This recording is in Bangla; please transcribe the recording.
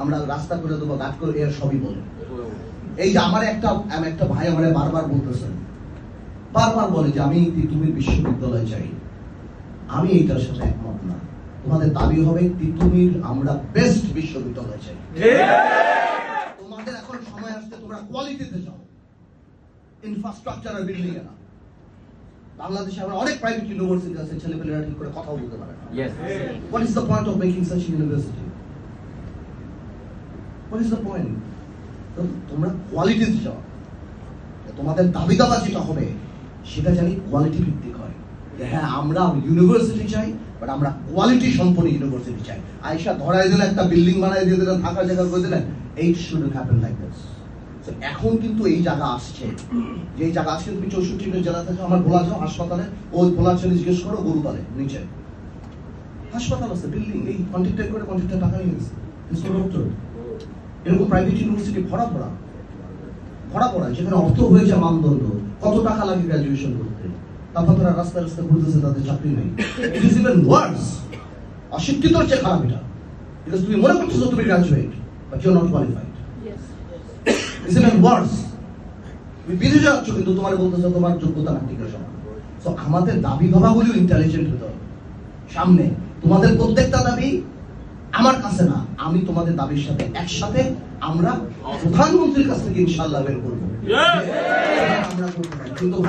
আমরা রাস্তা করে দেবো, ঘাট করে, এর সবই বলে। এই যে আমার একটা ভাই আমার বারবার বলতেছেন, বারবার বলে যে আমি তিতুমির বিশ্ববিদ্যালয় চাই। আমি এইটার সাথে একমত না। তোমাদের দাবি হবে তিতুমির আমরা বেস্ট বিশ্ববিদ্যালয় চাই। তোমাদের এখন সময় আসছে তোমরা কোয়ালিটিতে যাও, ইনফ্রাস্ট্রাকচার আর বিল্ডিং এ না। বাংলাদেশে আমরা অনেক প্রাইভেট ইউনিভার্সিটি আছে, ছেলেপেলেরা ঠিক করে কথাও বলতে পারে না। What is the point of making such a university? What is the point? তোমরা কোয়ালিটিতে যাও। তোমাদের দাবি দাবা যেটা হবে সেটা জানি কোয়ালিটি ভিত্তিক হয়। হ্যাঁ, আমরা ইউনিভার্সিটি চাই, বাট আমরা কোয়ালিটি সম্পন্ন ইউনিভার্সিটি চাই। আয়েশা ধরাই দিলে একটা বিল্ডিং বানাই দিয়ে দিলেন, থাকার জায়গা করে দিলেন, it shouldn't happen like this. এখন কিন্তু এই জায়গা আসছে, যে এই জায়গা আসছে, তুমি 64 জেলা থেকে আমার ভোলা যাও হাসপাতালে, ওই ভোলা ছেলে জিজ্ঞেস করো গরুপালে নিচে হাসপাতাল আছে, বিল্ডিং, এই কন্ট্রাক্টর করে কন্ট্রাক্টর টাকা নিয়ে গেছে। এরকম প্রাইভেট ইউনিভার্সিটি ভরা ভরা, যেখানে অর্থ হয়েছে মানদণ্ড, কত টাকা লাগে গ্রাজুয়েশন করতে, তারপর তারা রাস্তা ঘুরতেছে, তাদের চাকরি নেই। ইট ইজ ইভেন ওয়ার্স, অশিক্ষিতর চেয়ে খারাপ এটা। বিকজ তুমি মনে করছো তুমি graduate, but you are not qualified. It's even worse. তুমি বিদেশে যাচ্ছ কিন্তু তোমার বলতেছো তোমার যোগ্যতা না, ঠিক আছে। সো আমাদের দাবি ভাবাগুলিও ইন্টেলিজেন্ট হতে হবে। সামনে তোমাদের প্রত্যেকটা দাবি আমার কাছে না, আমি তোমাদের দাবির সাথে একসাথে আমরা প্রধানমন্ত্রীর কাছ থেকে ইনশাআল্লাহ বের করবো। আমরা করতে পারি কিন্তু ভাই